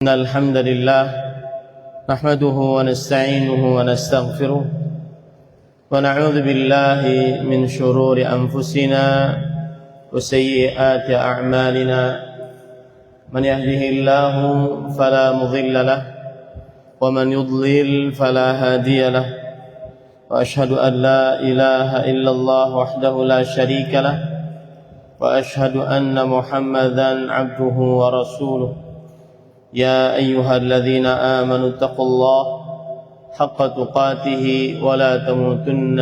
إن الحمد لله نحمده ونستعينه ونستغفره ونعوذ بالله من شرور أنفسنا وسيئات أعمالنا من يهده الله فلا مضل له ومن يضلل فلا هادي له وأشهد أن لا إله إلا الله وحده لا شريك له وأشهد أن محمدا عبده ورسوله يا أيها الذين آمنوا اتقوا الله حق تقاته ولا تموتن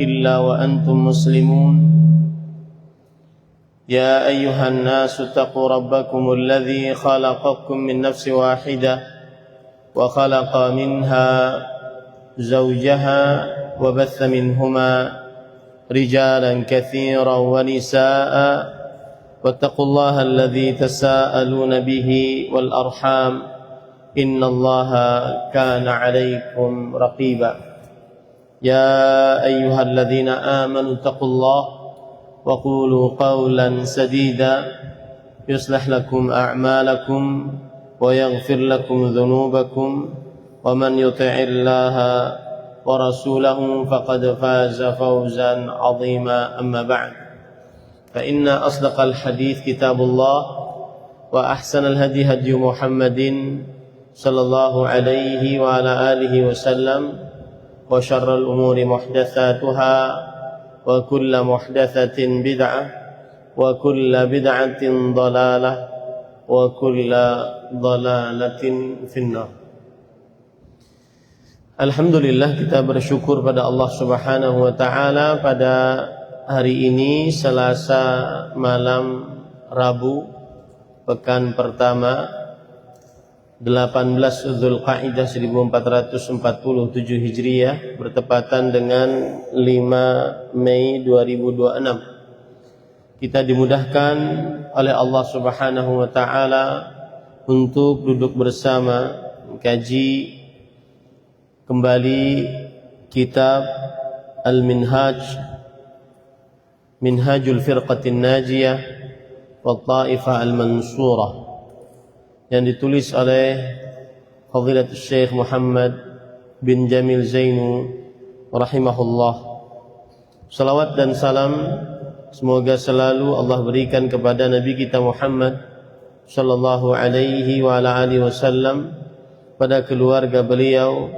إلا وأنتم مسلمون يا أيها الناس اتقوا ربكم الذي خلقكم من نفس واحدة وخلق منها زوجها وبث منهما رجالا كثيرا ونساء واتقوا الله الذي تساءلون به والأرحام إن الله كان عليكم رقيبا يا أيها الذين آمنوا اتقوا الله وقولوا قولا سديدا يصلح لكم أعمالكم ويغفر لكم ذنوبكم ومن يطع الله ورسوله فقد فاز فوزا عظيما أما بعد فإن أصدق الحديث كتاب الله وأحسن الهدي هدي محمد صلى الله عليه وعلى آله وسلم وشر الأمور محدثاتها وكل محدثة بدعة وكل بدعة ضلالة وكل ضلالة في النار. Alhamdulillah, kita bersyukur pada Allah Subhanahu wa taala pada hari ini Selasa malam Rabu pekan pertama 18 Dzulqa'dah 1447 Hijriah bertepatan dengan 5 Mei 2026. Kita dimudahkan oleh Allah Subhanahu wa taala untuk duduk bersama mengkaji kembali kitab Al-Minhaj, Minhajul Firqatin Najiyah wa Ta'ifah Al-Mansurah, yang ditulis oleh Fadilatul Syekh Muhammad bin Jamil Zainu rahimahullah. Salawat dan salam semoga selalu Allah berikan kepada Nabi kita Muhammad sallallahu alaihi wa ala alihi wasallam, pada keluarga beliau,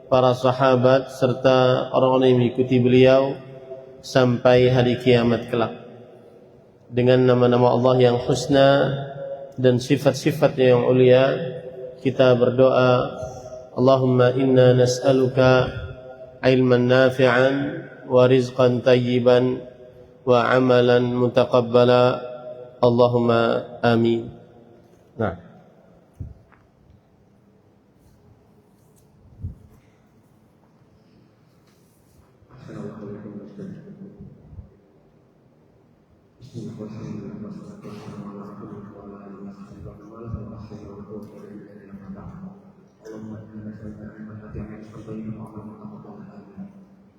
para sahabat serta orang-orang yang mengikuti beliau sampai hari kiamat kelak. Dengan nama-nama Allah yang husna dan sifat-sifatnya yang ulia, kita berdoa, Allahumma inna nas'aluka ilman nafi'an wa rizqan tayyiban wa amalan mutaqabbala, Allahumma amin. Nah,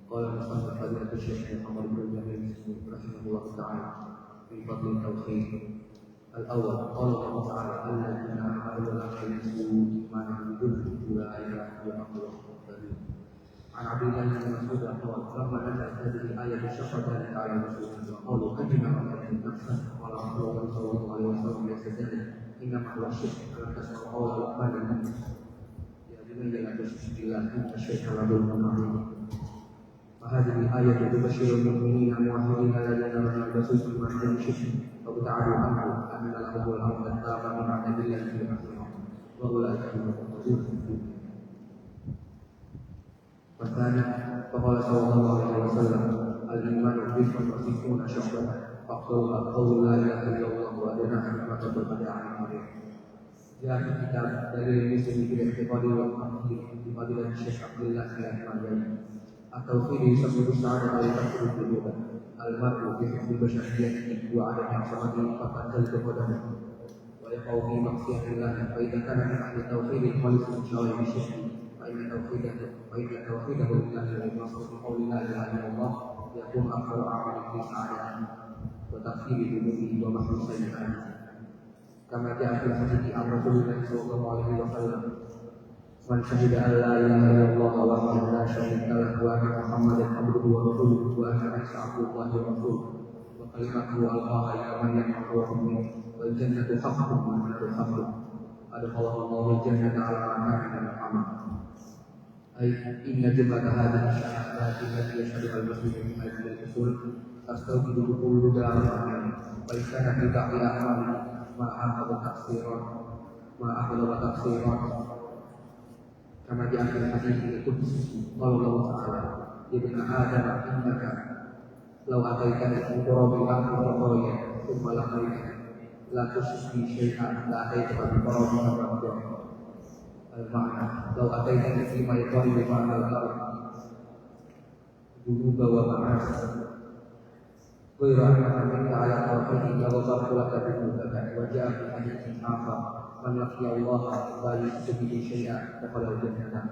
قال المصنف فضيلة الشيخ محمد بن جميل رحمه الله تعالى في فضل التوحيد. الأول قال الله تعالى الذين آمنوا ولم يلبسوا إيمانهم بظلم أولئك هم المهتدون. عن عبد الله بن مسعود قال لما نزلت هذه الآية شق ذلك على المسلمين وقالوا أجمع أن نفسا قال رسول الله صلى الله عليه وسلم ليس ذلك إنما هو الشرك فلم تسمع قول لقمان المؤمن يا بني لا تشرك بالله إن الشرك لظلم عظيم. وهذه الآية تبشر المؤمنين الموحدين الذين لم يلبسوا إيمانهم بشرك وابتعدوا عنه أن لهم الأرض التامة من عند الله في الآخرة وأولئك هم المهتدون. والثاني فقال صلى الله عليه وسلم الإيمان بضع وستون شعبة أقوى قول لا إله إلا الله وأدناها كلمة البدع عن الطريق. جاء في كتاب دليل المسلم في الاعتقاد والتوحيد بفضيلة الشيخ عبد الله الأحمدي. التوحيد يسبب السعادة ويكفر الذنوب. المرء بحكم بشريته وعدم عصمته فقد تلد قدمه ويقع في معصية الله. فإذا كان من أهل التوحيد خالص من شوائب الشرك فإن توحيده لله والنصر بقول لا إله إلا الله يكون أكثر أعمال في سعادته وتكفير ذنوبه ومحو سيئاته. kama jaa fil hadits an Rasulillah sallallahu alaihi wasallam man syahida an la ilaha illallah wa la syarika lahu wa anna Muhammadan abduhu wa rasuluhu wa anna Isa abdullahi wa rasuluhu wa kalimatuhu alqaha ila man yahqu minhu wal jannatu haqqun wa an-naru haqqun adkhalahu Allahu al-jannata ala ma kana min amal. Ay inna jumlata hadhihi syahadati allati yashhaduha al-muslimu min hadhihi al-usul tastawjibu kullu da'watin wa isana fi ta'il a'mal ma ahadha wa tafsiran kama di akhir hadis itu Allah Ta'ala ibn Adam innaka law ataitani bi qurabi al-qur'an thumma la tusbi syai'an la ataitani bi qurabi al-qur'an al-ma'na law ataitani fi ma yaqulu ma'ana al-ard dunuba wa ma'as wa ya'lamu anna ala tawfiqi wa baraka bika wa ja'a fi hadithin akhar man laqiya Allah la yushriku bihi syai'an dakhala al-jannah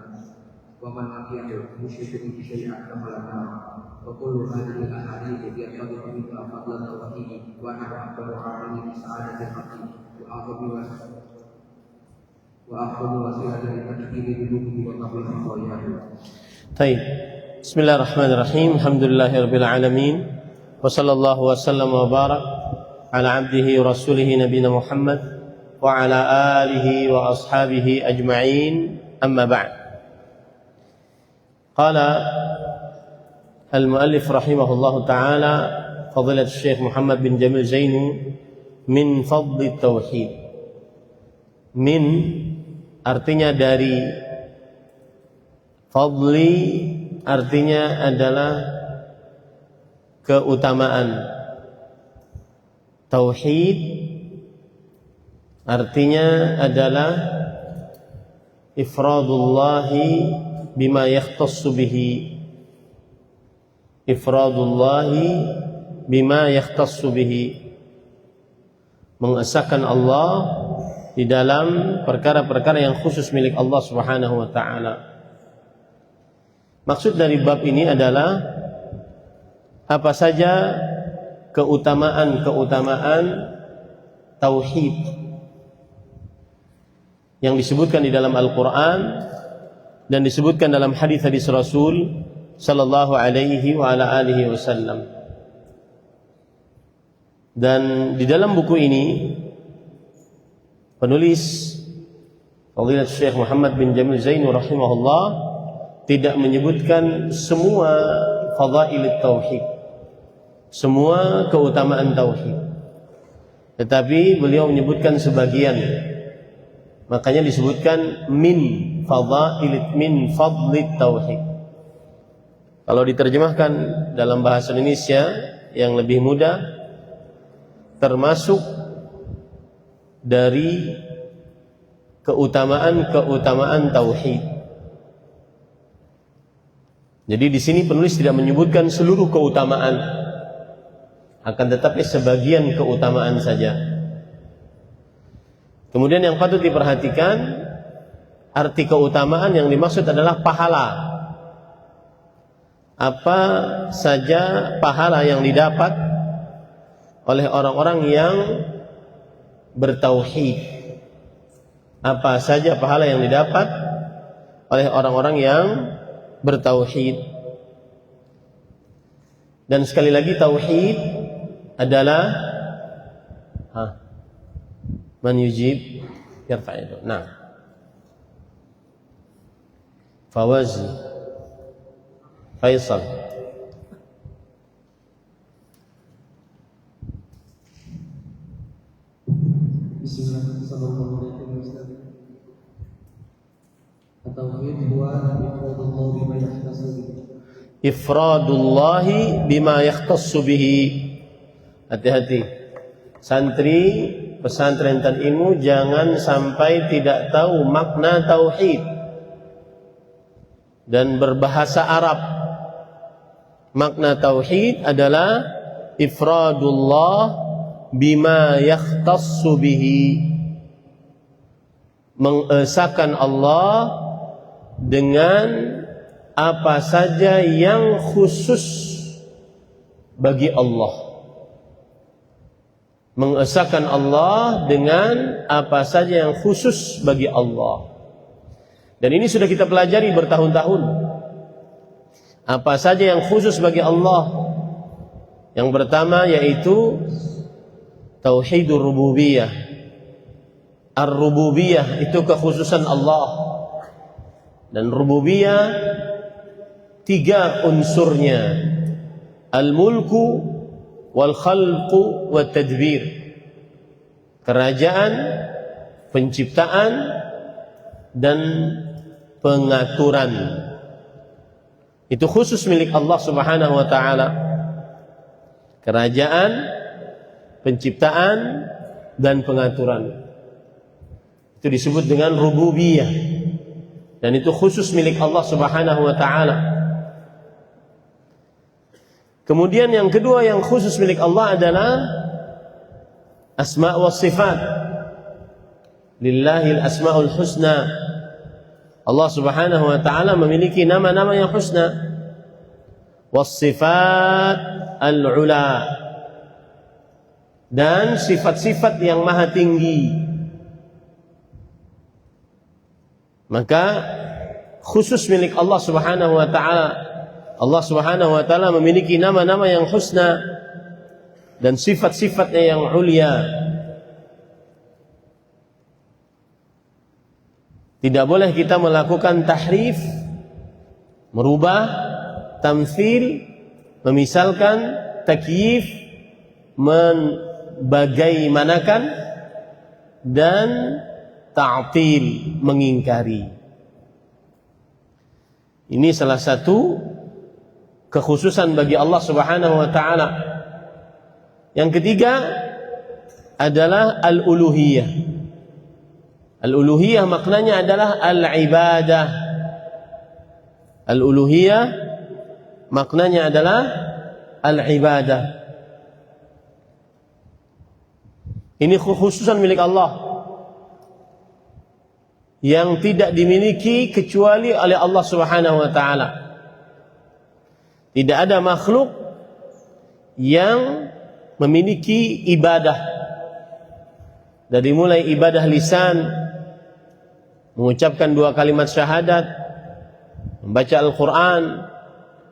wa man laqiyahu yushriku bihi syai'an dakhala an-nar wa kullu hadhihi al-ahadith yaqtadi minha fadlan tawfiqi wa anna akbaru 'amali sa'adati al-haqi wa akhadhu wasilatan li-takfiri dhunubihi wa tahwil khatayahu. Baik. Bismillahirrahmanirrahim. Alhamdulillahirabbil alamin. Wa sallallahu wa sallam wa barak ala 'abdihi wa rasulihi nabiyina Muhammad wa ala alihi wa ashabihi ajma'in, amma ba'd. Qala al-muallif rahimahullahu ta'ala fadilat Syekh Muhammad bin Jamil Zainu min fadli tauhid. Min artinya dari, fadli artinya adalah keutamaan, tauhid artinya adalah ifradullahi bima yakhtassu bihi. Ifradullahi bima yakhtassu bihi, mengesahkan Allah di dalam perkara-perkara yang khusus milik Allah Subhanahu wa taala. Maksud dari bab ini adalah apa saja keutamaan-keutamaan tauhid yang disebutkan di dalam Al-Quran dan disebutkan dalam hadis-hadis Rasul sallallahu alaihi wa ala alihi wasallam. Dan di dalam buku ini penulis Fadilat Syekh Muhammad bin Jamil Zainu rahimahullah tidak menyebutkan semua fadailut tauhid, semua keutamaan tauhid, tetapi beliau menyebutkan sebagian. Makanya disebutkan min fadlit tauhid. Kalau diterjemahkan dalam bahasa Indonesia yang lebih mudah, termasuk dari keutamaan tauhid. Jadi di sini penulis tidak menyebutkan seluruh keutamaan, akan tetapi sebagian keutamaan saja. Kemudian yang patut diperhatikan, arti keutamaan yang dimaksud adalah pahala. Apa saja pahala yang didapat oleh orang-orang yang bertauhid. Apa saja pahala yang didapat oleh orang-orang yang bertauhid. Dan sekali lagi tauhid adalah man yujib yarfa'u. Nah, Fawazi, Faisal. Bismillahirrahmanirrahim. At-tauhid huwa ifradullah bima yakhtassu bihi. Ifradullahi bima yakhtassu bihi. Hati-hati. Santri pesantren dan ilmu jangan sampai tidak tahu makna tauhid dan berbahasa Arab. Makna tauhid adalah ifradullah bima yakhtassu bihi, mengesahkan Allah dengan apa saja yang khusus bagi Allah. mengesahkan Allah dengan apa saja yang khusus bagi Allah. Dan ini sudah kita pelajari bertahun-tahun. Apa saja yang khusus bagi Allah? Yang pertama yaitu tauhidur rububiyah. Ar-rububiyah itu kekhususan Allah. Dan rububiyah 3 unsurnya. Al-mulku wal khalqu wat tadbir. Kerajaan, penciptaan dan pengaturan. Itu khusus milik Allah Subhanahu wa taala. Kerajaan, penciptaan dan pengaturan. Itu disebut dengan rububiyah. Dan itu khusus milik Allah Subhanahu wa taala. Kemudian yang kedua yang khusus milik Allah adalah asma' wa sifat. Lillahil asma'ul husna. Allah Subhanahu wa taala memiliki nama-nama yang husna. Was sifat al-ula. Dan sifat-sifat yang maha tinggi. Maka khusus milik Allah Subhanahu wa taala. Allah Subhanahu wa taala memiliki nama-nama yang husna dan sifat-sifatnya yang ulia. Tidak boleh kita melakukan tahrif, merubah, tamtsil, memisalkan, takyif, membagaimanakan dan ta'til, mengingkari. Ini salah satu kekhususan bagi Allah Subhanahu wa taala. Yang ketiga adalah al-uluhiyah. Al-uluhiyah maknanya adalah al-ibadah. Al-uluhiyah maknanya adalah al-ibadah. Ini kekhususan milik Allah yang tidak dimiliki kecuali oleh Allah Subhanahu wa taala. Tidak ada makhluk yang memiliki ibadah. Dari mulai ibadah lisan, mengucapkan 2 kalimat syahadat, membaca Al-Quran,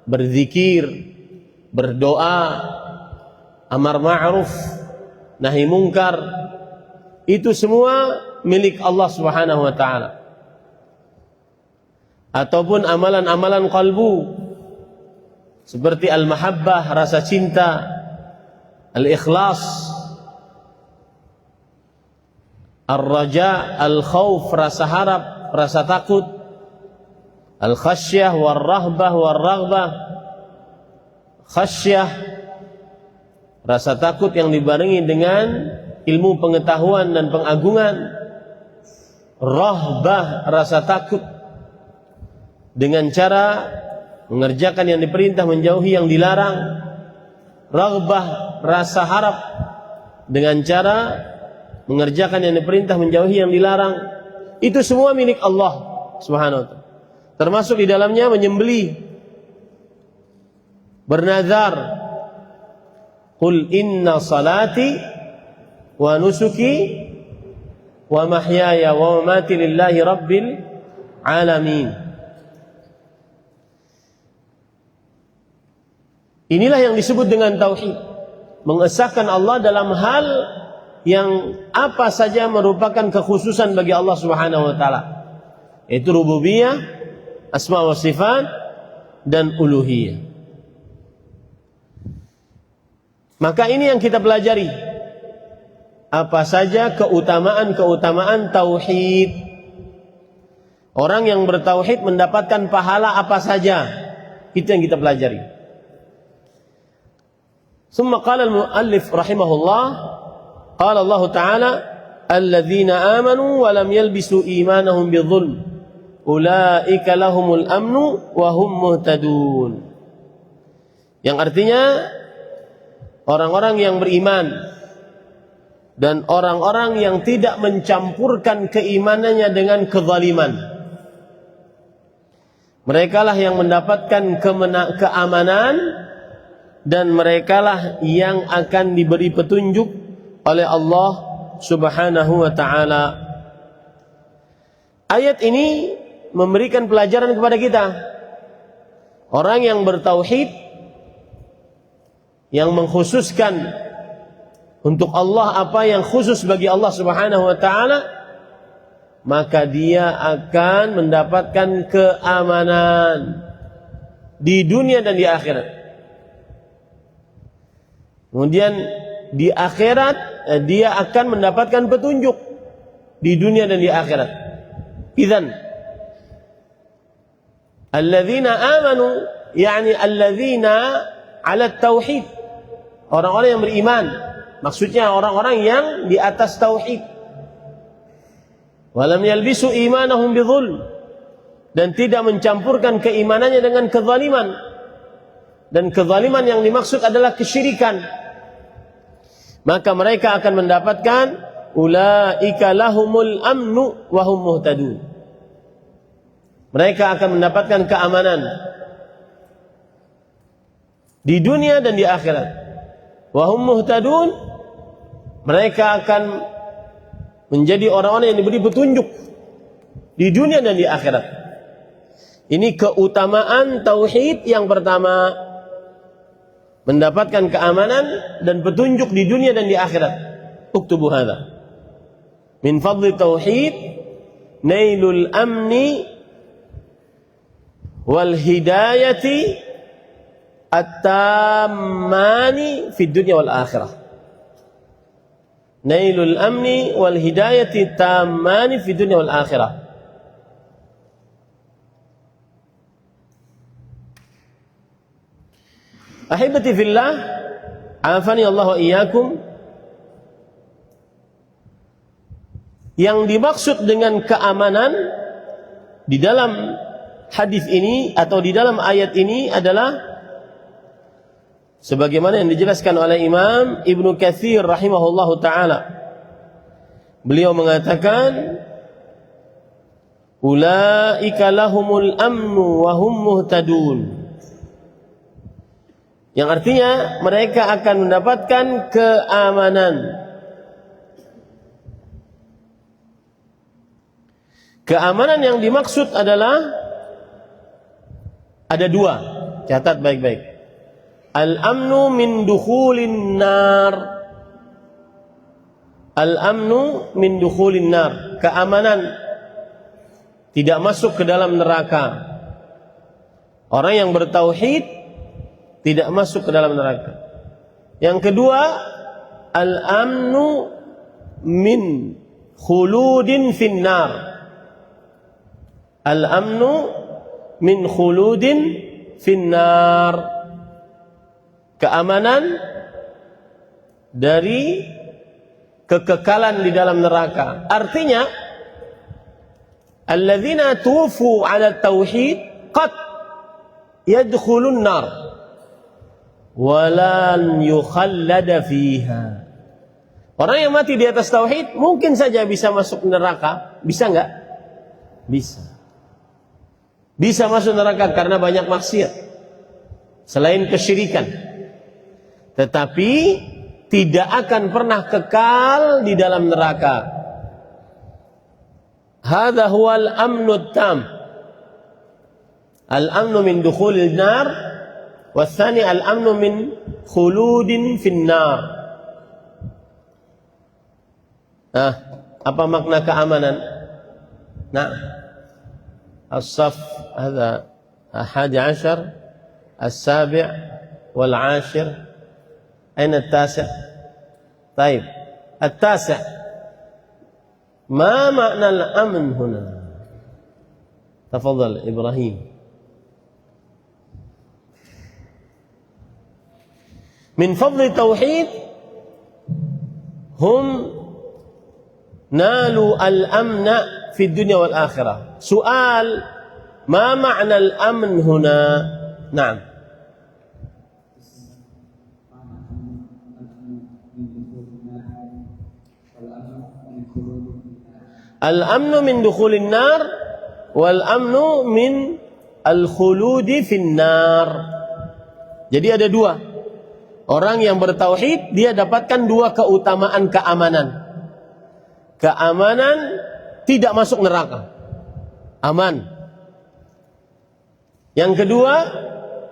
berzikir, berdoa, amar ma'ruf, nahi mungkar, itu semua milik Allah Subhanahu wa taala. Ataupun amalan-amalan qalbu seperti al-mahabbah, rasa cinta, al-ikhlas, ar-raja, al-khauf, rasa harap, rasa takut, al-khasyah, war-rahbah, war-raghbah. Khasyah, rasa takut yang dibarengi dengan ilmu pengetahuan dan pengagungan. Rahbah, rasa takut dengan cara mengerjakan yang diperintah, menjauhi yang dilarang. Raghbah, rasa harap dengan cara mengerjakan yang diperintah, menjauhi yang dilarang. Itu semua milik Allah Subhanahu wa taala. Termasuk di dalamnya menyembelih, bernazar. Qul inna salati wa nusuki wa mahyaya wa mamati lillahi rabbil alamin. Inilah yang disebut dengan tauhid, mengesahkan Allah dalam hal yang apa saja merupakan kekhususan bagi Allah Subhanahu wa taala, yaitu rububiyah, asma wa sifat dan uluhiyah. Maka ini yang kita pelajari. Apa saja keutamaan-keutamaan tauhid. Orang yang bertauhid mendapatkan pahala apa saja. Itu yang kita pelajari. Summa qala al-muallif rahimahullah, qala Allah Ta'ala, alladzina amanu wa lam yalbisu imanahum bidzulm, ulaika lahumul amnu wa hum muhtadun. Yang artinya orang-orang yang beriman dan orang-orang yang tidak mencampurkan keimanannya dengan kezaliman, merekalah yang mendapatkan keamanan dan merekalah yang akan diberi petunjuk oleh Allah Subhanahu wa ta'ala. Ayat ini memberikan pelajaran kepada kita. Orang yang bertauhid, yang mengkhususkan untuk Allah apa yang khusus bagi Allah Subhanahu wa ta'ala, maka dia akan mendapatkan keamanan di dunia dan di akhirat. Kemudian di akhirat dia akan mendapatkan petunjuk di dunia dan di akhirat. Idzan alladzina amanu, yani alladzina 'ala tauhid, orang-orang yang beriman, maksudnya orang-orang yang di atas tauhid. Walam yalbisu imanahum bidzulm, dan tidak mencampurkan keimanannya dengan kezaliman. Dan kezaliman yang dimaksud adalah kesyirikan. Maka mereka akan mendapatkan ulaika lahumul amnu wa hum muhtadun. Mereka akan mendapatkan keamanan di dunia dan di akhirat. Wa hum muhtadun, mereka akan menjadi orang-orang yang diberi petunjuk di dunia dan di akhirat. Ini keutamaan tauhid yang pertama, mendapatkan keamanan dan petunjuk di dunia dan di akhirat. Uktubu hadza. Min fadli tauhid nailul amni wal hidayati at-tammani fid dunya wal akhirah. Nailul amni wal hidayati tammani fi dunya wal akhirah. Ahibati fillah, afani Allah wa iyyakum. Yang dimaksud dengan keamanan di dalam hadis ini atau di dalam ayat ini adalah sebagaimana yang dijelaskan oleh Imam Ibnu Katsir rahimahullahu ta'ala. Beliau mengatakan ulaika lahumul amnu wa hum muhtadun, yang artinya mereka akan mendapatkan keamanan. Keamanan yang dimaksud adalah ada dua, catat baik-baik. Al-amnu min dukhulin nar. Al-amnu min dukhulin nar, keamanan tidak masuk ke dalam neraka. Orang yang bertauhid tidak masuk ke dalam neraka. Yang kedua, al-amnu min khuludin finnar. Al-amnu min khuludin finnar, keamanan dari kekekalan di dalam neraka. Artinya alladzina tufu 'ala tauhid qad yadkhulun nar wa lan yukhallada fiha. Orang yang mati di atas tauhid mungkin saja bisa masuk neraka. Bisa enggak? Bisa. Bisa masuk neraka karena banyak maksiat selain kesyirikan. Tetapi tidak akan pernah kekal di dalam neraka. Hadza huwal amnu tam. Al-amnu min dukhulil nar, watsani al-amnu min khuludin finnar. Apa makna keamanan? Nah, as-saf hadza 11, as-sabi' wal 'ashir. أين التاسع؟ طيب التاسع ما معنى الأمن هنا؟ تفضل إبراهيم. من فضل التوحيد هم نالوا الأمن في الدنيا والآخرة. سؤال: ما معنى الأمن هنا؟ نعم. Al-amnu min dukhulin nar wal amnu min al-khuludi fin nar. Jadi ada dua. Orang yang bertauhid dia dapatkan dua keutamaan keamanan. Keamanan tidak masuk neraka. Aman. Yang kedua,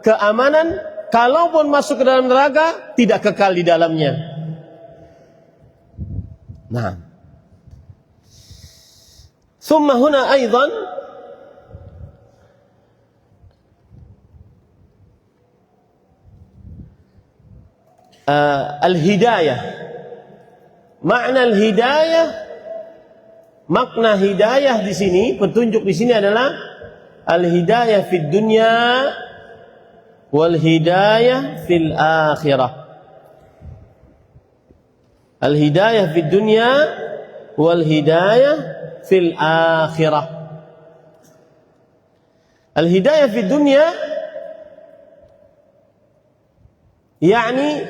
keamanan kalaupun masuk ke dalam neraka tidak kekal di dalamnya. Nah. Thumma huna aidan al-hidayah. Makna al-hidayah, makna hidayah di sini, petunjuk di sini adalah al-hidayah fid dunya wal hidayah fil akhirah. Al-hidayah fid dunya wal hidayah fil akhirah. Al-hidayah fid dunya yani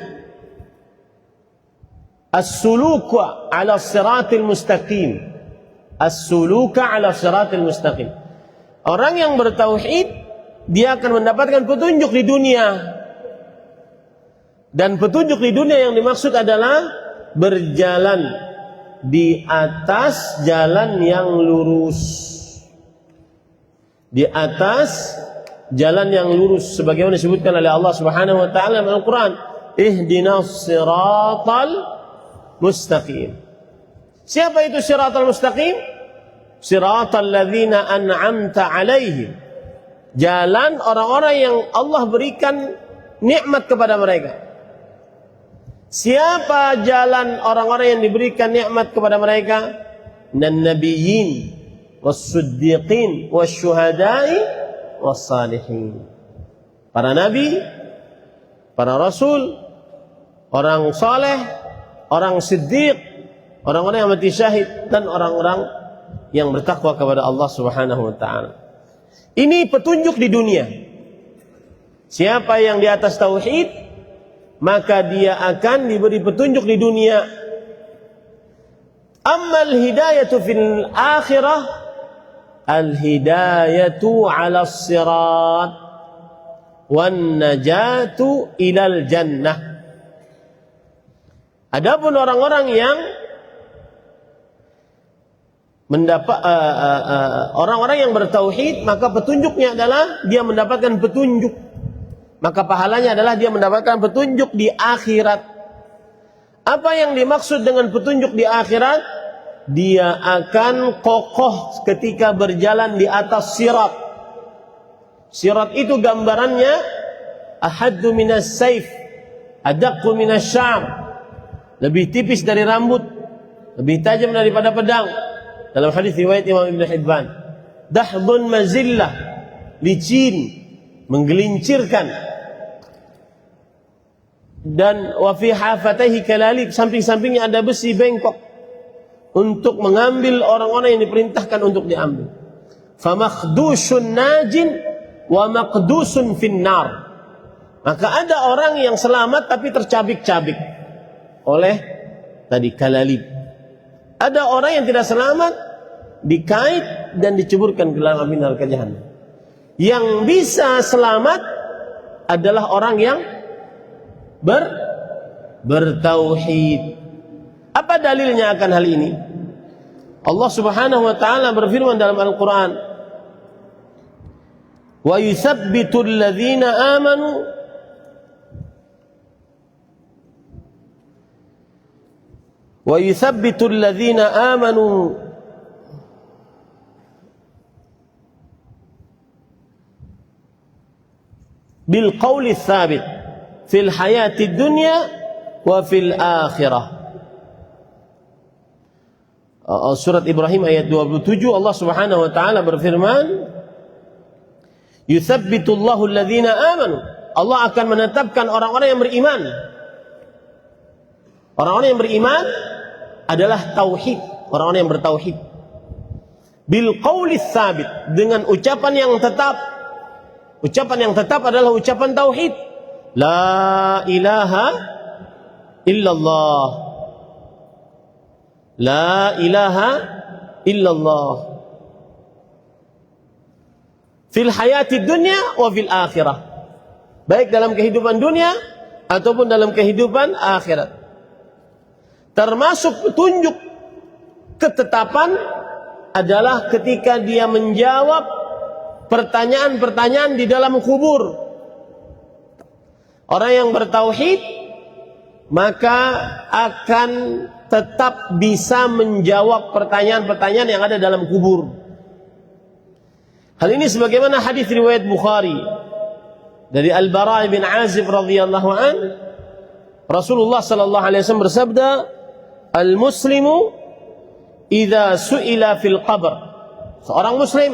as-suluk ala siratil mustaqim. As-suluk ala siratil mustaqim. Orang yang bertauhid dia akan mendapatkan petunjuk di dunia. Dan petunjuk di dunia yang dimaksud adalah berjalan di atas jalan yang lurus. Di atas jalan yang lurus sebagaimana disebutkan oleh Allah Subhanahu wa taala dalam Al-Qur'an, ihdinas siratal mustaqim. Siapa itu siratal mustaqim? Siratal ladzina an'amta alaihim. Jalan orang-orang yang Allah berikan nikmat kepada mereka. Siapa jalan orang-orang yang diberikan nikmat kepada mereka? Minan nabiyyin was-siddiqin wasyuhada'i was-salihin. Para nabi, para rasul, orang saleh, orang siddiq, orang-orang yang mati syahid, dan orang-orang yang bertakwa kepada Allah Subhanahu wa taala. Ini petunjuk di dunia. Siapa yang di atas tauhid, maka dia akan diberi petunjuk di dunia. Ammal hidayatu fil akhirah, al-hidayatu 'ala as-sirat wan najatu ilal jannah. Adapun orang-orang yang mendapat orang-orang yang bertauhid, maka petunjuknya adalah dia mendapatkan petunjuk. Maka pahalanya adalah dia mendapatkan petunjuk di akhirat. Apa yang dimaksud dengan petunjuk di akhirat? Dia akan kokoh ketika berjalan di atas sirat. Sirat itu gambarannya ahaddu minas saif, adaqqu minas syam. Lebih tipis dari rambut, lebih tajam daripada pedang. Dalam hadis riwayat Imam Ibn Hibban, dahdun mazillah, licin, menggelincirkan. Dan wa fi hafataihi kalalib, samping-sampingnya ada besi bengkok untuk mengambil orang-orang yang diperintahkan untuk diambil. Famakdusun najin wa maqdusun finnar. Maka ada orang yang selamat tapi tercabik-cabik oleh tadi kalalib. Ada orang yang tidak selamat, dikait dan diceburkan ke dalam api neraka jahanam. Yang bisa selamat adalah orang yang bertauhid. Apa dalilnya akan hal ini? Allah Subhanahu wa taala berfirman dalam Al-Qur'an, "Wa yuthabbitul ladzina amanu wa yuthabbitul ladzina amanu bil qawli tsabit fil hayati dunya wa fil akhirah." Surat Ibrahim ayat 27, Allah Subhanahu wa taala berfirman, "Yuthabbitullahu alladhina amanu." Allah akan menetapkan orang-orang yang beriman. Orang-orang yang beriman adalah tauhid, orang-orang yang bertauhid. Bil qawli tsabit, dengan ucapan yang tetap. Ucapan yang tetap adalah ucapan tauhid. La ilaha illallah. La ilaha illallah. Fil hayati dunya wa fil akhirah. Baik dalam kehidupan dunia ataupun dalam kehidupan akhirat. Termasuk petunjuk ketetapan adalah ketika dia menjawab pertanyaan-pertanyaan di dalam kubur. Orang yang bertauhid maka akan tetap bisa menjawab pertanyaan-pertanyaan yang ada dalam kubur. Hal ini sebagaimana hadis riwayat Bukhari dari Al-Bara' bin Azib radhiyallahu an, Rasulullah sallallahu alaihi wasallam bersabda, "Al-muslimu idza su'ila fil qabr." Seorang muslim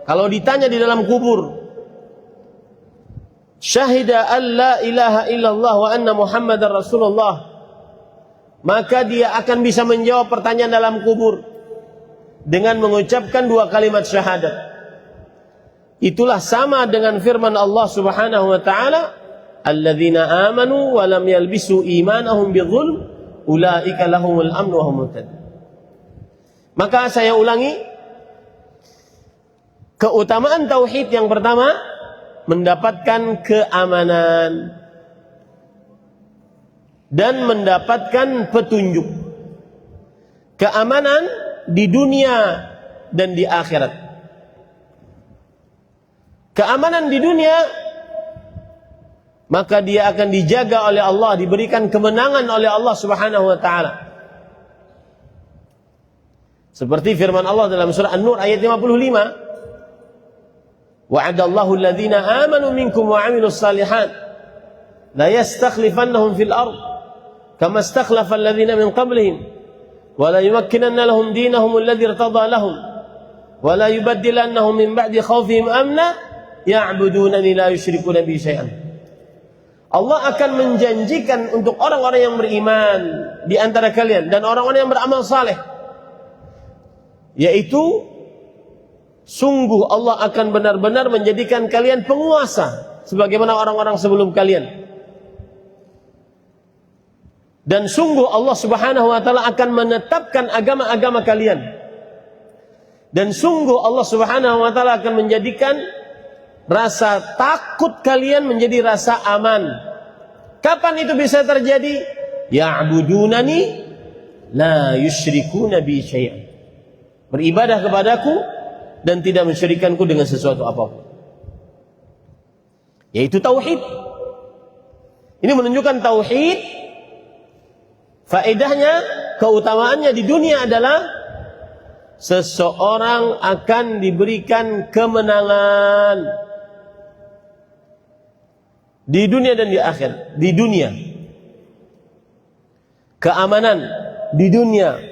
kalau ditanya di dalam kubur, syahida an la ilaha illallah wa anna Muhammadar Rasulullah, maka dia akan bisa menjawab pertanyaan dalam kubur dengan mengucapkan 2 kalimat syahadat. Itulah sama dengan firman Allah Subhanahu wa taala, "Alladzina amanu wa lam yalbisu imanahum bidzulm, ulaika lahumul amnu wa hum muhtadun." Maka saya ulangi, keutamaan tauhid yang pertama mendapatkan keamanan dan mendapatkan petunjuk. Keamanan di dunia dan di akhirat. Keamanan di dunia, maka dia akan dijaga oleh Allah, diberikan kemenangan oleh Allah Subhanahu wa taala. Seperti firman Allah dalam surah An-Nur ayat 55, "Wa'adallahu alladhina amanu minkum wa 'amilus shalihat la yastakhlifannahum fil ard kama istakhlafa alladhina min qablihim wa la yumakkinanna lahum dinahum alladhi irtada lahum wa la yubaddilannahum min ba'di khawfihim amna ya'budunani la yusyrikuna bi syai'an." Allah akan menjanjikan untuk orang-orang yang beriman di antara kalian dan orang-orang yang beramal saleh, yaitu sungguh Allah akan benar-benar menjadikan kalian penguasa sebagaimana orang-orang sebelum kalian. Dan sungguh Allah Subhanahu wa taala akan menetapkan agama-agama kalian. Dan sungguh Allah Subhanahu wa taala akan menjadikan rasa takut kalian menjadi rasa aman. Kapan itu bisa terjadi? Ya'budunani la yusyrikuna bi syai'an. Beribadah kepadaku dan tidak mensyirikanku dengan sesuatu apapun. Yaitu tauhid. Ini menunjukkan tauhid. Faedahnya, keutamaannya di dunia adalah seseorang akan diberikan kemenangan di dunia dan di akhirat. Di dunia, keamanan di dunia.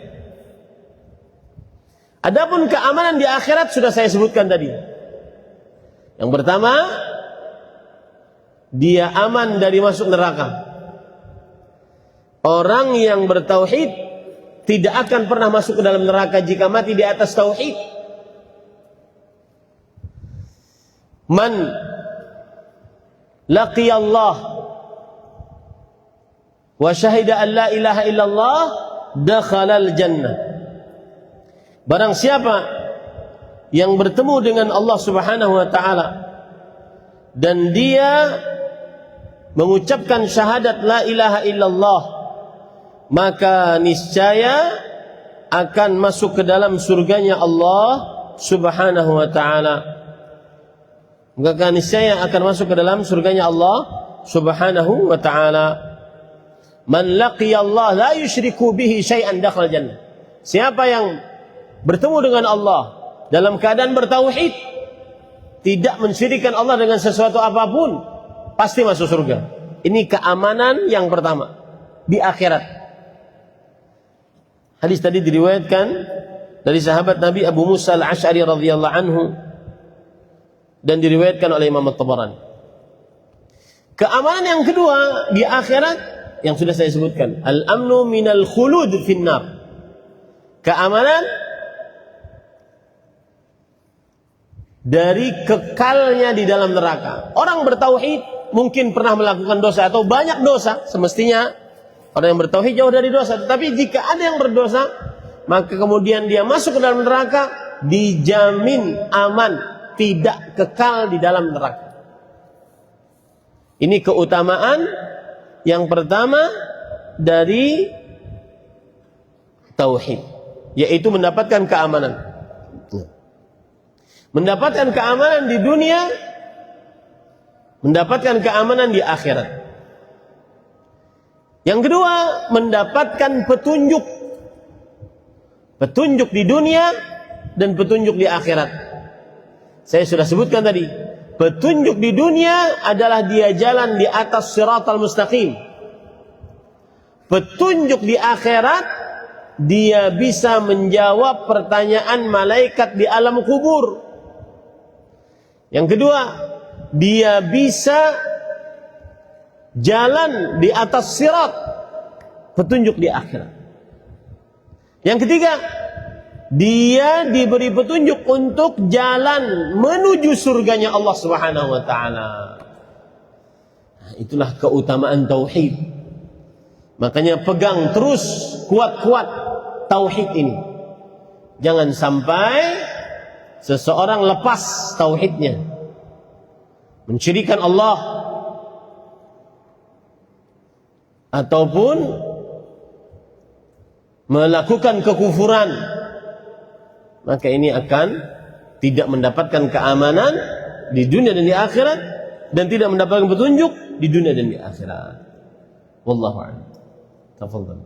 Adapun keamanan di akhirat sudah saya sebutkan tadi. Yang pertama, dia aman dari masuk neraka. Orang yang bertauhid tidak akan pernah masuk ke dalam neraka jika mati di atas tauhid. Man laqiyallah wa syahida an la ilaha illallah dakhalal jannah. Barang siapa yang bertemu dengan Allah Subhanahu wa taala dan dia mengucapkan syahadat la ilaha illallah, maka niscaya akan masuk ke dalam surganya Allah Subhanahu wa taala. Maka niscaya akan masuk ke dalam surganya Allah Subhanahu wa taala. Man laqiya Allah la yusyriku bihi syai'an dakhala jannah. Siapa yang bertemu dengan Allah dalam keadaan bertauhid, tidak mensyirikkan Allah dengan sesuatu apapun, pasti masuk surga. Ini keamanan yang pertama di akhirat. Hadis tadi diriwayatkan dari sahabat Nabi Abu Musa al-Asy'ari radhiyallahu anhu dan diriwayatkan oleh Imam At-Tabarani. Keamanan yang kedua di akhirat yang sudah saya sebutkan, al-amnu minal khulud finnar. Keamanan dari kekalnya di dalam neraka. Orang bertauhid mungkin pernah melakukan dosa atau banyak dosa, semestinya orang yang bertauhid jauh dari dosa. Tetapi jika ada yang berdosa, maka kemudian dia masuk ke dalam neraka, dijamin aman, tidak kekal di dalam neraka. Ini keutamaan Yang pertama dari tauhid, yaitu mendapatkan keamanan. Mendapatkan keamanan di dunia, mendapatkan keamanan di akhirat. Yang kedua, mendapatkan petunjuk. Petunjuk di dunia dan petunjuk di akhirat. Saya sudah sebutkan tadi, petunjuk di dunia adalah dia jalan di atas siratal mustaqim. Petunjuk di akhirat, dia bisa menjawab pertanyaan malaikat di alam kubur. Yang kedua, dia bisa jalan di atas sirat, petunjuk di akhirat. Yang ketiga, dia diberi petunjuk untuk jalan menuju surganya Allah Subhanahu wa taala. Nah, itulah keutamaan tauhid. Makanya pegang terus kuat-kuat tauhid ini. Jangan sampai seseorang lepas tauhidnya, mensyirikkan Allah, ataupun melakukan kekufuran, maka ini akan tidak mendapatkan keamanan di dunia dan di akhirat, dan tidak mendapatkan petunjuk di dunia dan di akhirat. Wallahu a'lam. Tafadhal.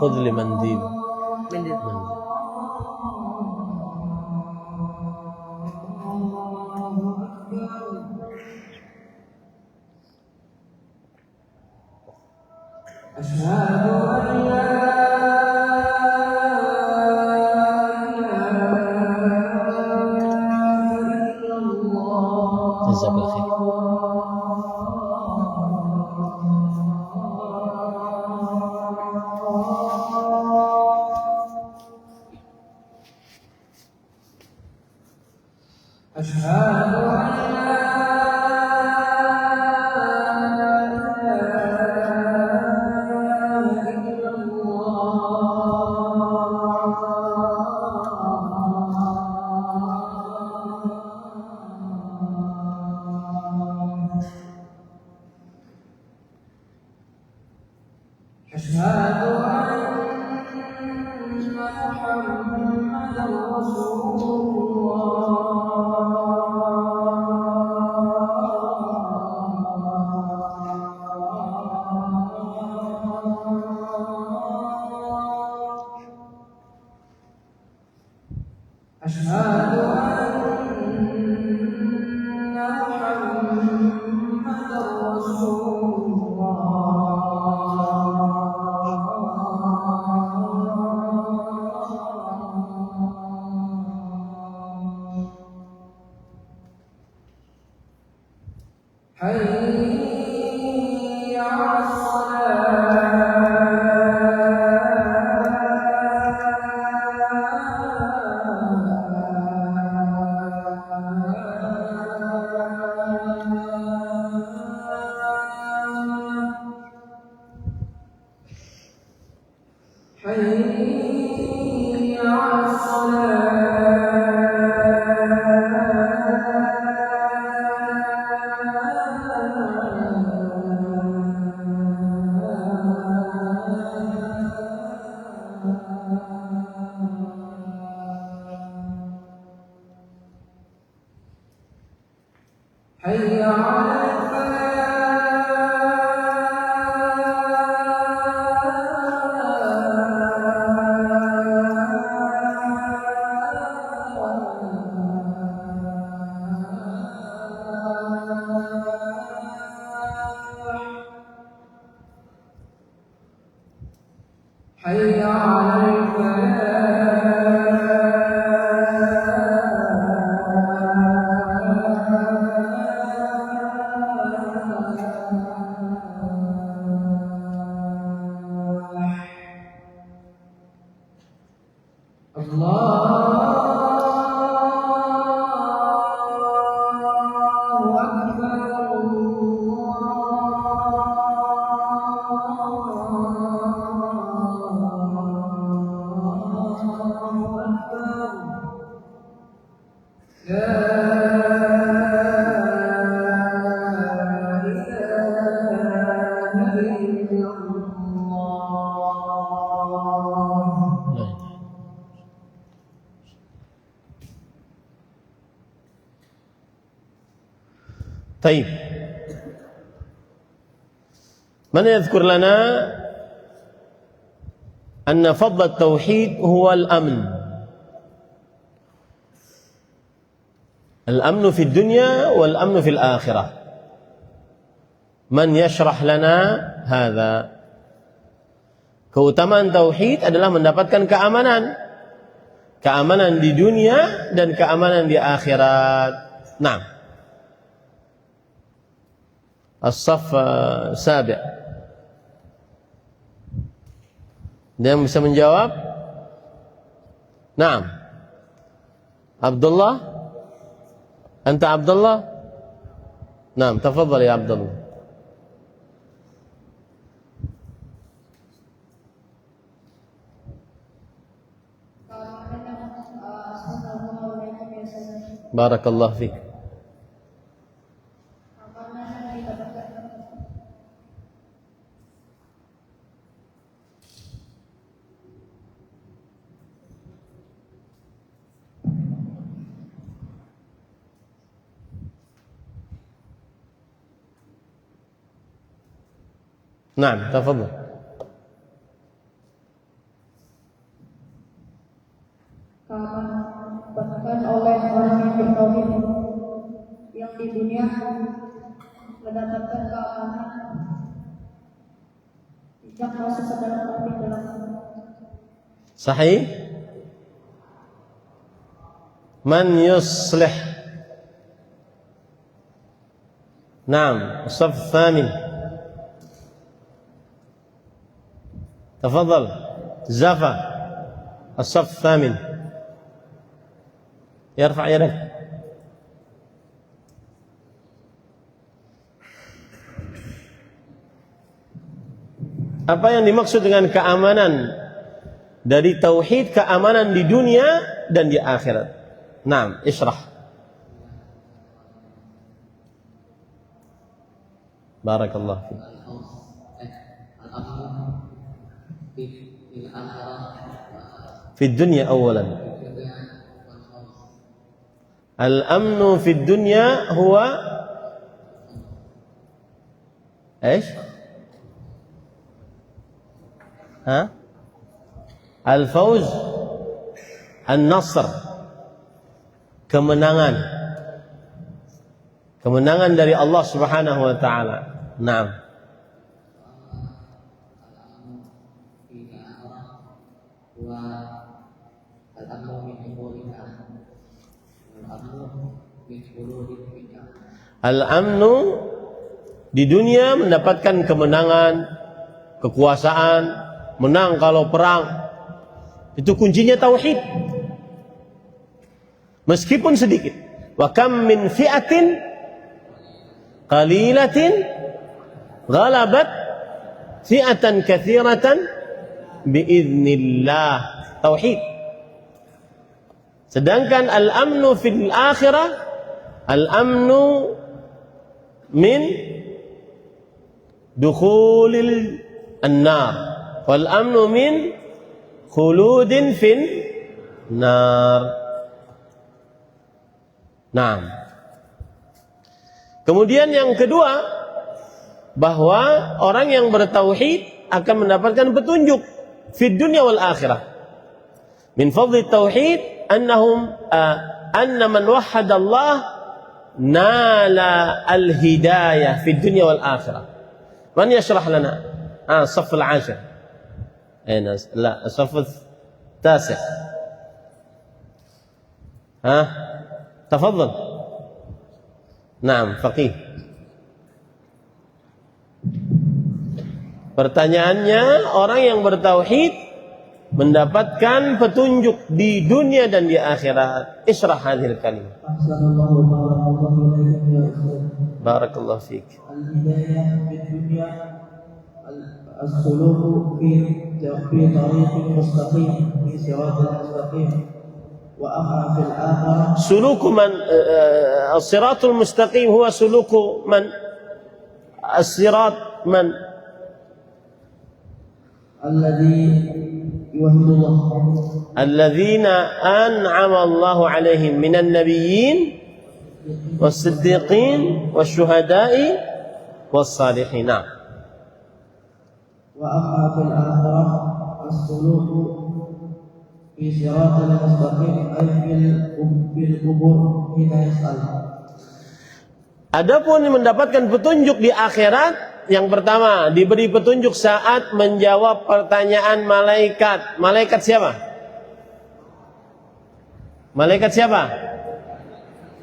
خذ لي منديل. جزاك الله خير. Allahu Akbar. Allahu Akbar. La ilaha illallah. طيب من يذكر لنا أن فضل التوحيد هو الأمن في الدنيا والأمن في الآخرة. من يشرح لنا هذا. Keutamaan tauhid adalah mendapatkan keamanan di dunia dan keamanan di akhirat. Nah, As-Saff Sabi'. Dia yang bisa menjawab? Naam. Abdullah? Anta Abdullah? Naam, tafadhal ya Abdullah. Barakallahu fiik. نعم تفضل. Bahkan oleh orang yang bertauhid yang di dunia mendapatkan keamanan jika masuk ke dalam tauhid dalam Sahih. Man yuslih. Naam, as-saff الثامن. تفضل زفا الصف الثامن يرفع يدك. Apa yang dimaksud dengan keamanan dari tauhid, keamanan di dunia dan di akhirat? Naam, isyrah. Barakallahu fiik. في الدنيا أولا. الأمن في الدنيا هو إيش؟ الفوز، النصر، kemenangan dari Allah Subhanahu wa taala. Naam. Al-amnu di dunia mendapatkan kemenangan, kekuasaan, menang kalau perang. Itu kuncinya tauhid. Meskipun sedikit. Wa kam min fi'atin qalilatin ghalabat fi'atan katsiratan biiznillah. Tauhid. Sedangkan al-amnu fil akhirah, al-amnu min dukhulil an-nar wal amnu min khuludin fin nar. Naam. Kemudian yang kedua, bahwa orang yang bertauhid akan mendapatkan petunjuk fid dunya wal akhirah. Min fadli tauhid annahum anna man wahhada Allah nala al-hidayah fi dunya wal akhirah. Man yashrah lana? الصف العاشر. لا الصف التاسع. تفضل. نعم فقيه. Pertanyaannya, orang yang bertauhid mendapatkan petunjuk di dunia dan di akhirat. Isyrah hadhil kalimah. Ahsanallahu barakallahu ilaikum ya Ustaz. Barakallahu fiik. Al-hidayah fid dunya as-suluku fi tariqin mustaqim fi siratal mustaqim wa amma fil akhirah سلوك من الصراط المستقيم هو سلوك من الصراط من alladhi yuwahhidullah الذين أنعم الله عليهم من النبيين والصديقين والشهداء والصالحين. wa amma fil akhirah as-suluku fi siratal mustaqim ay fil qubur hina yas'al. Adapun mendapatkan petunjuk di akhirat, yang pertama diberi petunjuk saat menjawab pertanyaan malaikat. Malaikat siapa? Malaikat siapa?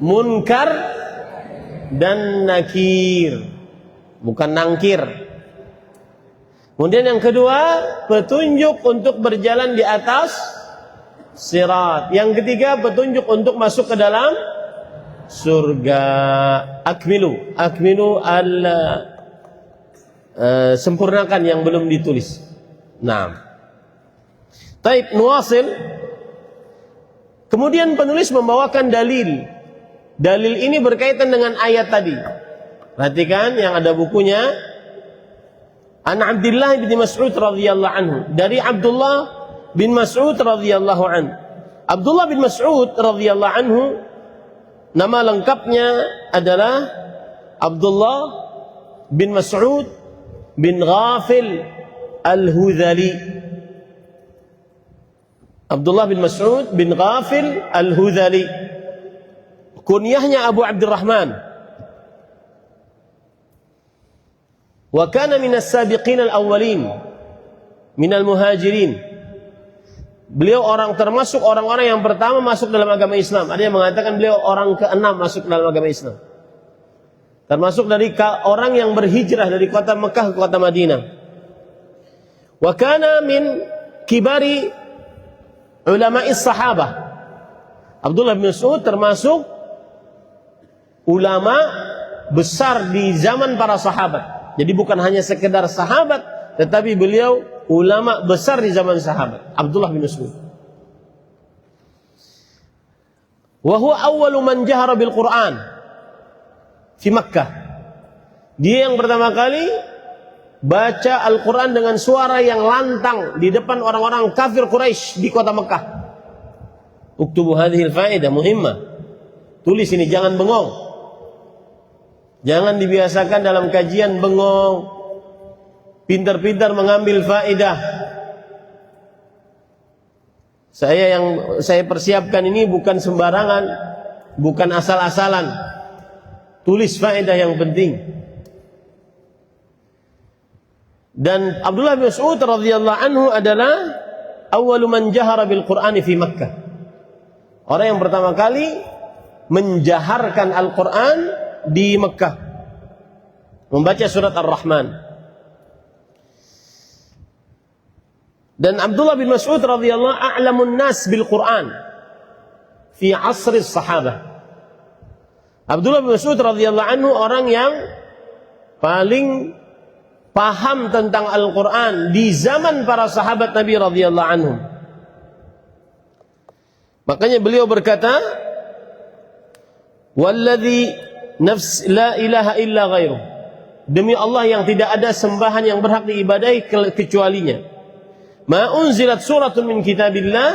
Munkar dan Nakir, bukan Nangkir. Kemudian yang kedua, petunjuk untuk berjalan di atas sirat. Yang ketiga, petunjuk untuk masuk ke dalam surga. Akmilu sempurnakan yang belum ditulis. Nah, taib nuwasil. Kemudian penulis membawakan dalil. Dalil ini berkaitan dengan ayat tadi. Perhatikan yang ada bukunya. An Abdullah bin Mas'ud radhiyallahu anhu. Dari Abdullah bin Mas'ud radhiyallahu anhu. Abdullah bin Mas'ud radhiyallahu anhu, nama lengkapnya adalah Abdullah bin Mas'ud bin Ghafil Al-Hudhali. Abdullah bin Mas'ud bin Ghafil Al-Hudhali. Kunyahnya Abu Abdurrahman. Wa kana minas sabiqin al-awwalin minal muhajirin. Beliau termasuk orang-orang yang pertama masuk dalam agama Islam. Ada yang mengatakan beliau orang ke-6 masuk dalam agama Islam. Termasuk dari orang yang berhijrah dari kota Mekah ke kota Madinah. Wa kana min kibari ulama'is sahabah. Abdullah bin Mas'ud termasuk ulama besar di zaman para sahabat. Jadi bukan hanya sekedar sahabat, tetapi beliau ulama besar di zaman sahabat. Abdullah bin Mas'ud. Wa huwa awwalu man jahara bil Qur'an di Makkah. Dia yang pertama kali baca Al-Quran dengan suara yang lantang di depan orang-orang kafir Quraisy di kota Mekah. Uktubu hadhil faedah muhimmah. Tulis ini, jangan bengong. Jangan dibiasakan dalam kajian bengong, pintar-pintar mengambil faedah. Yang saya persiapkan ini bukan sembarangan, bukan asal-asalan. Tulis faedah yang penting. Dan Abdullah bin Mas'ud radhiyallahu anhu adalah awwalu man jahara bil Qur'ani fi Makkah. Orang yang pertama kali menjaharkan Al-Quran di Mekah, membaca surat Ar-Rahman. Dan Abdullah bin Mas'ud radhiyallahu a'lamun nas bil Quran fi asri sahabah. Abdullah bin Mas'ud radhiyallahu anhu orang yang paling paham tentang Al-Quran di zaman para sahabat Nabi radhiyallahu anhum. Makanya beliau berkata, walladzi nafs la ilaha illa ghairuh, demi Allah yang tidak ada sembahan yang berhak diibadahi kecualinya. Ma unzilat suratun min kitabillah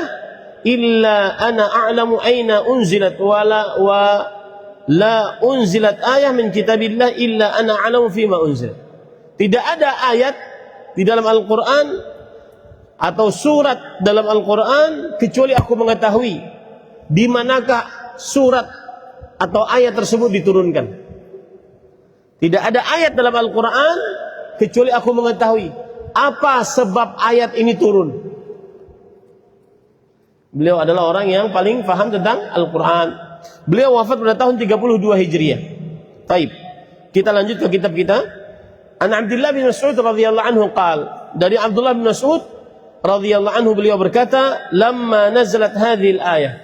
illa ana a'lamu aina unzilat wa la unzilat ayah min kitabillah illa ana a'lamu fima unzilat. Tidak ada ayat di dalam Al-Quran atau surat dalam Al-Quran kecuali aku mengetahui di manakah surat atau ayat tersebut diturunkan. Tidak ada ayat dalam Al-Quran kecuali aku mengetahui apa sebab ayat ini turun. Beliau adalah orang yang paling paham tentang Al-Quran. Beliau wafat pada tahun 32 Hijriah. Taib. Kita lanjut ke kitab kita. An Abdullah bin Mas'ud radhiyallahu anhu qala, dari Abdullah bin Mas'ud radhiyallahu anhu beliau berkata, "Lamma nazalat hadhil ayah."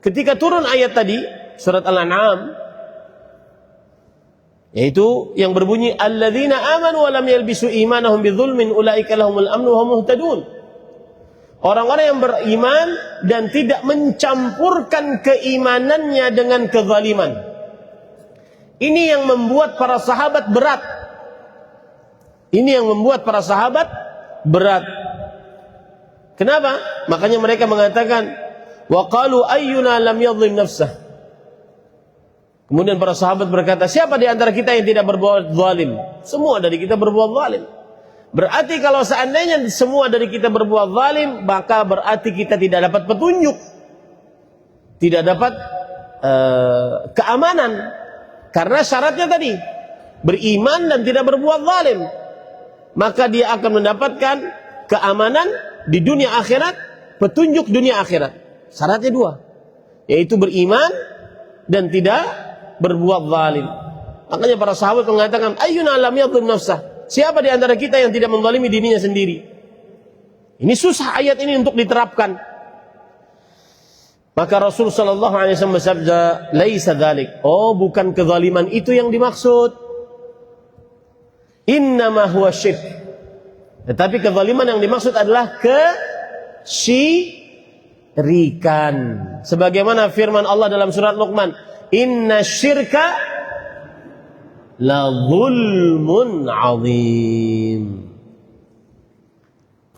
Ketika turun ayat tadi, surat Al-An'am, yaitu yang berbunyi alladzina amanu wa lam yalbisu imanahum bidzulmin ulaika lahumul amnu wa hum muhtadun. Orang-orang yang beriman dan tidak mencampurkan keimanannya dengan kezaliman. Ini yang membuat para sahabat berat. Ini yang membuat para sahabat berat. Kenapa? Makanya mereka mengatakan, wa qalu ayyuna lam yadhlim nafsah. Kemudian para sahabat berkata, siapa di antara kita yang tidak berbuat zalim? Semua dari kita berbuat zalim. Berarti kalau seandainya semua dari kita berbuat zalim, maka berarti kita tidak dapat petunjuk, tidak dapat keamanan. Karena syaratnya tadi beriman dan tidak berbuat zalim, maka dia akan mendapatkan keamanan di dunia akhirat, petunjuk dunia akhirat. Syaratnya dua, yaitu beriman dan tidak berbuat zalim. Makanya para sahabat mengatakan, ayyuna lam yadhlim nafsah. Siapa di antara kita yang tidak menzalimi dirinya sendiri? Ini susah ayat ini untuk diterapkan. Maka Rasul sallallahu alaihi wasallam bersabda, "Laisa dzalik." Oh, bukan kezaliman itu yang dimaksud. Innama huwa syirk. Tetapi kezaliman yang dimaksud adalah kesyirikan. Sebagaimana firman Allah dalam surat Luqman, "Inna syirka la zulmun azim."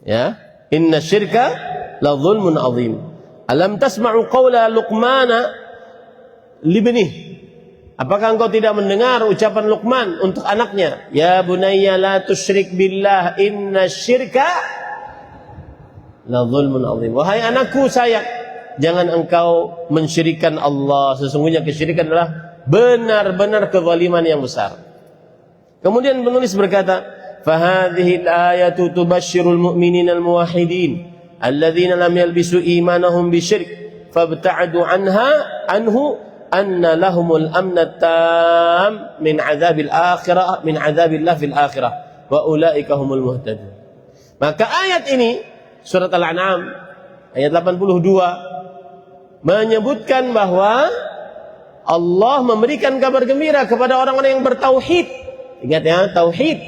Ya, inna syirka la zulmun azim. Alam tasma'u qawla Luqmana libnih. Apakah engkau tidak mendengar ucapan Luqman untuk anaknya? Ya bunayya la tusyrik billah inna syirka la zulmun azim. Wahai anakku sayang, jangan engkau mensyirikkan Allah. Sesungguhnya kesyirikan adalah benar-benar kezaliman yang besar. Kemudian penulis berkata, "Fahadhihi al-ayatu tubashshirul mu'minina al-muwahhidin alladzina lam yalbisu imanahum bisyirk fabta'adu anhu anna lahumul amna tam min 'adzabil akhirah min 'adzabillah fil akhirah wa ulaika humul muhtadun." Maka ayat ini surat Al-An'am ayat 82 menyebutkan bahwa Allah memberikan kabar gembira kepada orang-orang yang bertauhid. Ingat ya, tauhid.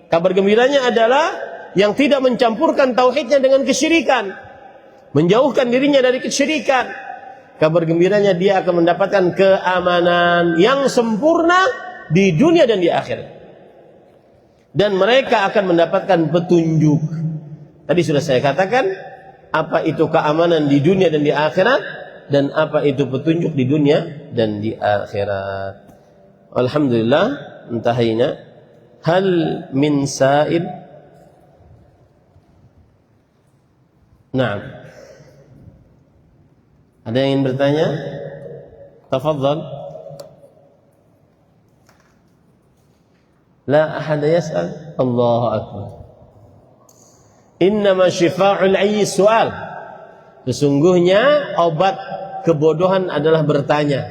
Kabar gembiranya adalah yang tidak mencampurkan tauhidnya dengan kesyirikan, menjauhkan dirinya dari kesyirikan. Kabar gembiranya dia akan mendapatkan keamanan yang sempurna di dunia dan di akhirat. Dan mereka akan mendapatkan petunjuk. Tadi sudah saya katakan apa itu keamanan di dunia dan di akhirat, dan apa itu petunjuk di dunia dan di akhirat. Alhamdulillah, intahina. Hal min sa'il? Naam. Ada yang ingin bertanya? Tafadhal. La ahad yas'al? Allahu akbar. Innama syifa'ul 'ayyi su'al. Sesungguhnya obat kebodohan adalah bertanya.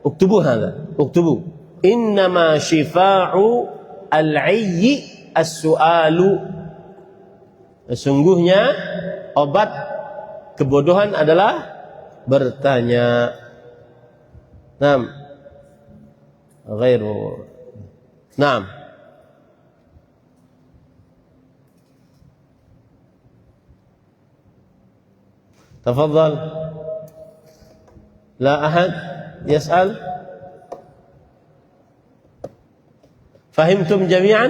Uktubu hadza, uktubu. Innama syifa'u al-'ayyi as-su'alu. Sesungguhnya obat kebodohan adalah bertanya. Naam. Ghairu. Naam. تفضل. لا أحد يسأل. فهمتم جميعا؟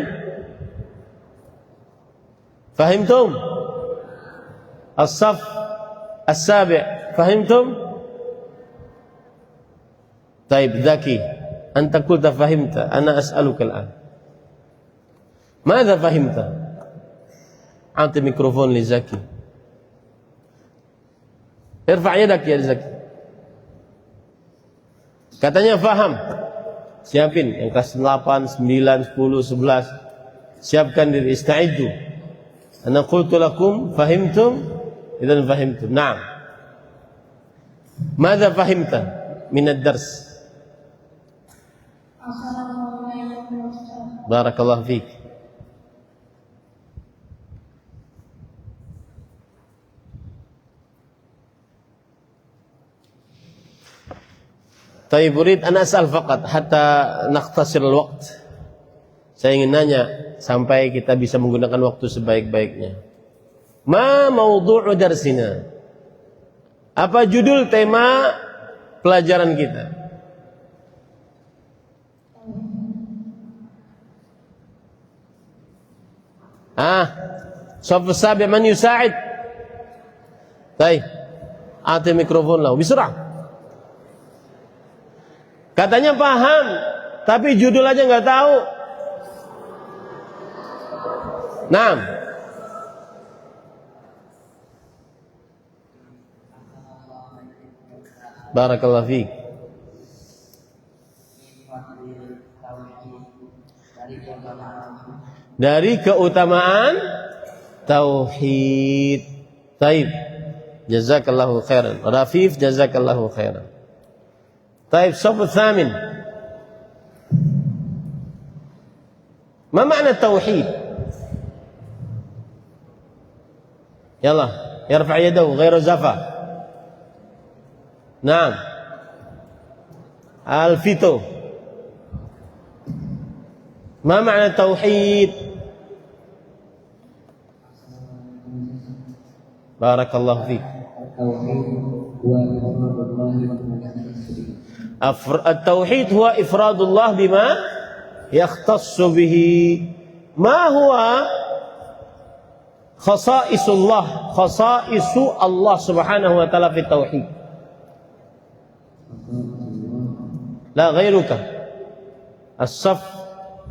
فهمتم؟ الصف السابع فهمتم؟ طيب ذكي، أنت قلت فهمت، أنا أسألك الآن ماذا فهمت؟ أعطي ميكروفون لزكي. Irfa' yadak ya Zaki. Katanya faham. Siapin yang kelas 8, 9, 10, 11. Siapkan diri, ista'iddu. Ana qultu lakum fahimtum? Idzan fahimtum. Naam. Madza fahimta min ad-dars? Assalamualaikum warahmatullahi wabarakatuh. Barakallahu fiik. Tayyib, urid an as'al faqat hatta naqtasir al-waqt. Saya ingin nanya sampai kita bisa menggunakan waktu sebaik-baiknya. Ma mawdu'u darsina? Apa judul tema pelajaran kita? صف السابع من يساعد؟ طيب أعطي mikrofon له بسرعة. Katanya paham, tapi judul aja nggak tahu. Naam. Barakallahu fiik. Dari keutamaan tauhid. Taib. Jazakallahu khairan. Rafif, jazakallahu khairan. Taib, saf tsamin. Ma ma'na tauhid? Yalla, yarfa' yadahu ghairu zafa. Naam. Al-fito. Ma ma'na tauhid? Barakallahu fiik. At-tauhid huwa ifradullah bima yakhtassu bihi. Ma huwa khasaisullah, khasaisu Allah subhanahu wa ta'ala fi tauhid? La ghairuka. As-saf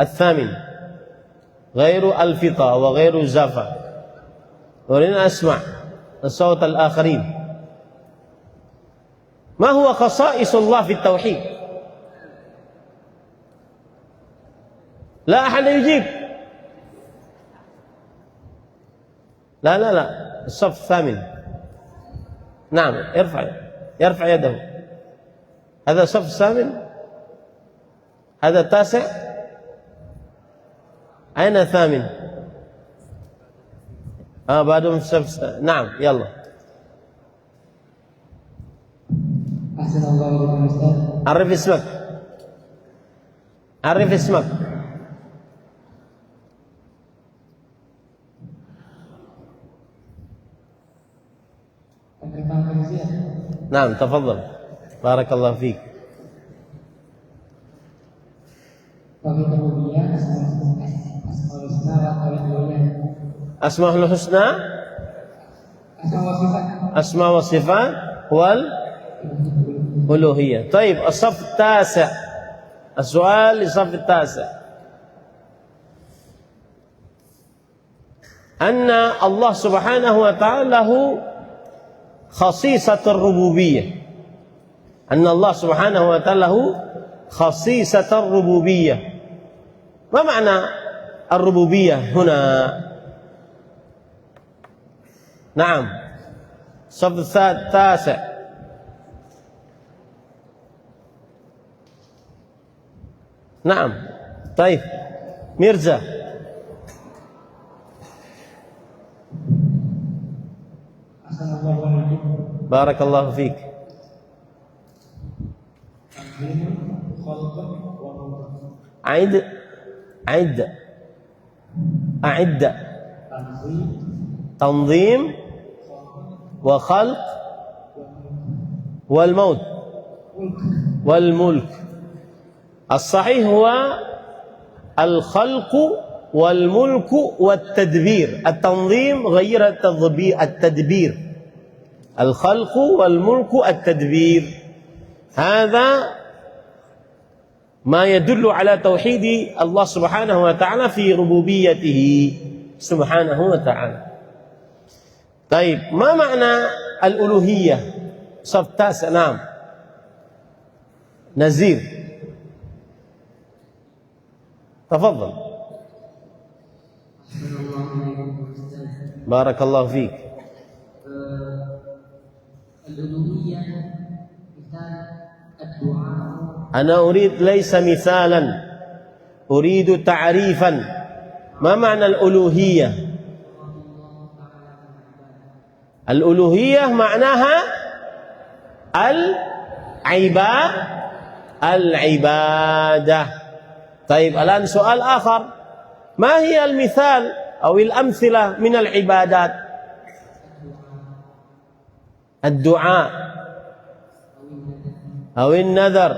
الثامن غير الفطا وغير الزفا. ولنا أسمع الصوت الآخرين. ما هو خصائص الله في التوحيد؟ لا أحد يجيب. لا الصف الثامن. نعم يرفع يده. هذا الصف الثامن. هذا التاسع. أين الثامن؟ بعدهم الصف. نعم يلا. أحسن الله إليكم أستاذ. عرف اسمك. عرف اسمك. نعم تفضل. بارك الله فيك. أسماء الحسنى أسماء وصفات والألوهية. طيب الصف التاسع. السؤال للصف التاسع. أن الله سبحانه وتعالى له خصيصة الربوبية. أن الله سبحانه وتعالى له خصيصة الربوبية. ما معنى الربوبية هنا؟ نعم الصف التاسع. نعم طيب ميرزا. بارك الله فيك. أعد تنظيم وخلق والموت والملك. الصحيح هو الخلق والملك والتدبير. التنظيم غير التدبير. الخلق والملك التدبير. هذا ما يدل على توحيد الله سبحانه وتعالى في ربوبيته سبحانه وتعالى. طيب ما معنى الألوهية؟ صف تاسع. نعم نزير تفضل. بارك الله فيك. الألوهية مثال الدعاء. أنا أريد ليس مثالا، أريد تعريفا. ما معنى الألوهية؟ الألوهية معناها العبادة. طيب الآن سؤال آخر، ما هي المثال أو الأمثلة من العبادات؟ الدعاء أو النذر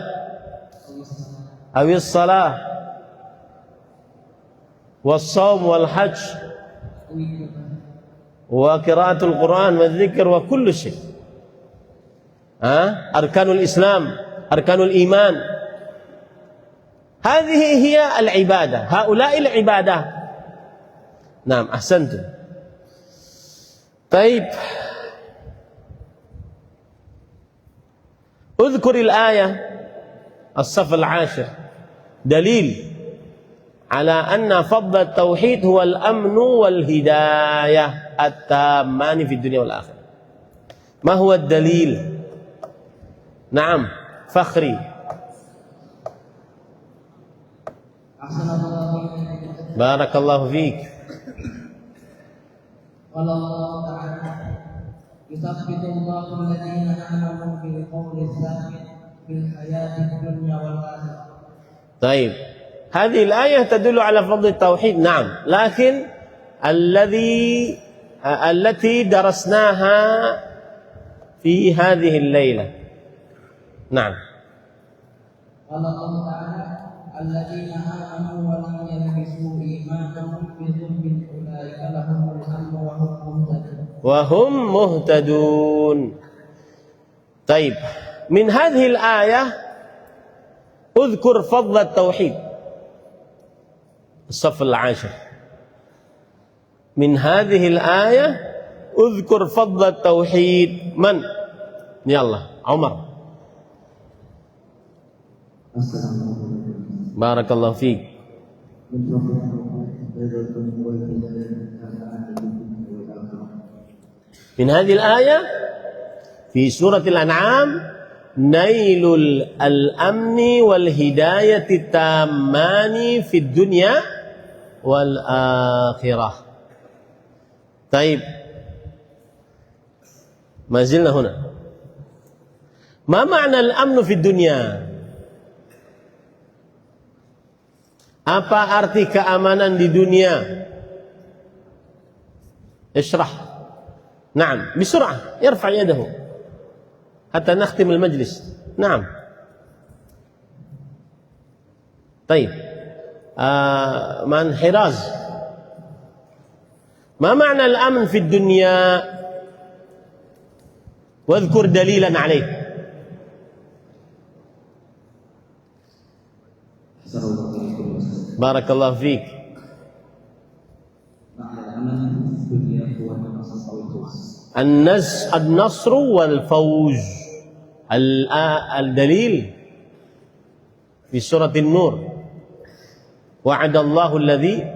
أو الصلاة والصوم والحج وقراءة القرآن والذكر وكل شيء. أركان الإسلام، أركان الإيمان، هذه هي العبادة، هؤلاء العبادات. نعم أحسنتم. طيب اذكر الآية الصف 10 دليل على أن فضل التوحيد هو الأمن والهداية التامان في الدنيا والآخرة. ما هو الدليل؟ نعم فخري. بارك الله فيك. قال الله تعالى: يثبت الله الذين آمنوا بالقول الثابت في الحياة الدنيا والآخرة. طيب هذه الآية تدل على فضل التوحيد، نعم، لكن التي درسناها في هذه الليلة. نعم. قال الله تعالى: الذين آمنوا ولم يلبسوا إيمانهم بظلم أولئك لهم الأمن وهم مهتدون. طيب من هذه الآية اذكر فضل التوحيد، الصف 10. من هذه الآية اذكر فضل التوحيد. من؟ يلا عمر. بارك الله فيك. من هذه الآية في سورة الأنعام نيل الأمن والهداية التامان في الدنيا والآخرة. طيب ما زلنا هنا. ما معنى الأمن في الدنيا؟ Apa arti keamanan di dunia? اشرح. نعم بسرعة، يرفع يده حتى نختم المجلس. نعم. طيب من حراز، ما معنى الأمن في الدنيا؟ واذكر دليلا عليه. بارك الله فيك. النصر والفوز. الدليل في سورة النور: وعد الله الذي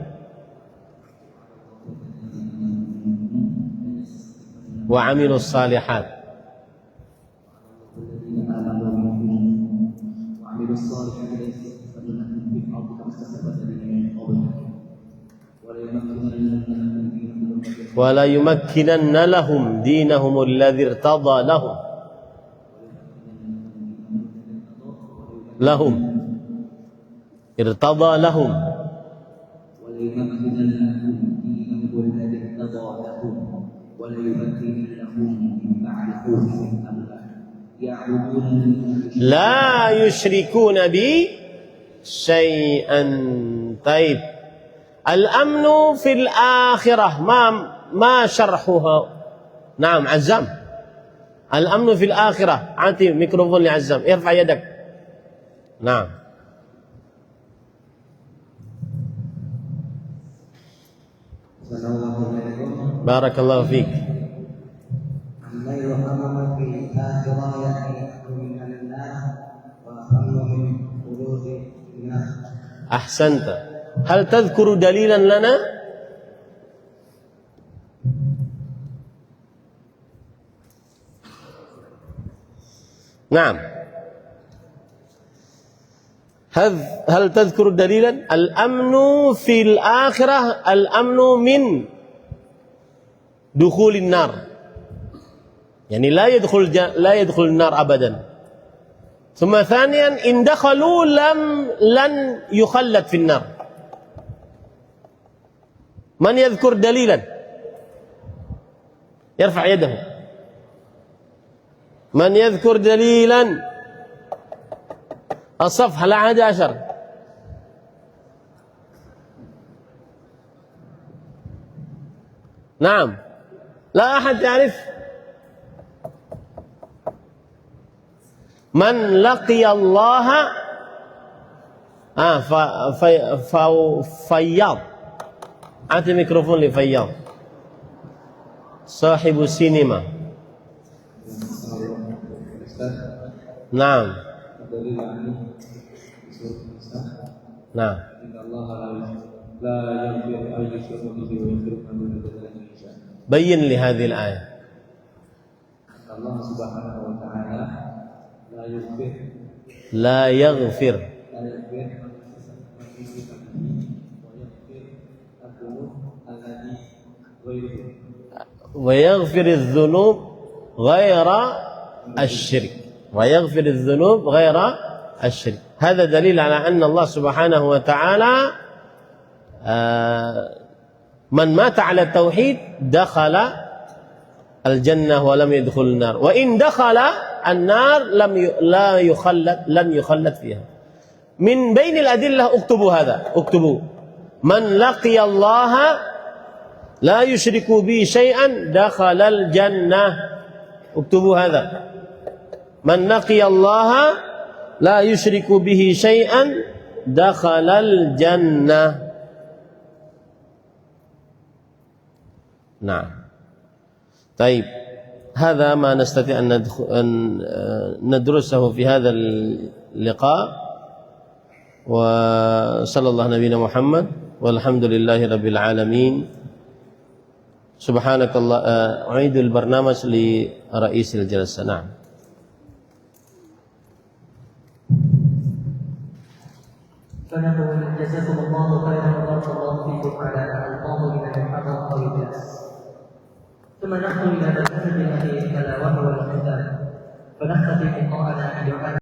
وعملوا الصالحات ولا يمكنن لهم دينهم الذي ارتضى لهم ارتضى لهم لا يشركون بي شيئا. طيب الأمن في الآخرة ما شرحها؟ نعم عزام. الأمن في الآخرة، أعطي ميكروفون لعزام، ارفع يدك. نعم. بارك الله فيك. أحسنت. هل تذكر دليلا لنا؟ نعم. هل تذكر دليلا؟ الأمن في الآخرة الأمن من دخول النار، يعني لا يدخل النار أبدا. ثم ثانيا إن دخلوا لن يخلد في النار. من يذكر دليلا يرفع يده. من يذكر دليلا؟ الصفحة 11. نعم، لا أحد يعرف. من لقي الله فياض. أعطي ميكروفون لفياض صاحب السينما. نعم نعم. بين لي هذه الآية. الله سبحانه وتعالى لا يغفر ويغفر الذنوب غير الشرك. ويغفر الذنوب غير الشرك. هذا دليل على أن الله سبحانه وتعالى من مات على التوحيد دخل الجنة ولم يدخل النار، وإن دخل النار لن يخلد فيها. من بين الأدلة اكتبوا هذا، اكتبوا: من لقي الله لا يشرك به شيئا دخل الجنة. اكتبوا هذا: من لقي الله لا يشرك به شيئا دخل الجنة. نعم. طيب، هذا ما نستطيع أن ندرسه في هذا اللقاء. وصلى الله نبينا محمد والحمد لله رب العالمين. سبحانك الله. أعيد البرنامج لرئيس الجلسة. نعم. فنقول جزاكم الله خيرا وبارك الله فيكم على الفاظ من المحاضرة والدرس. ثم نحن إلى برنامج الأخير ألا وهو الختام، فنختتم لقاءنا بدعاء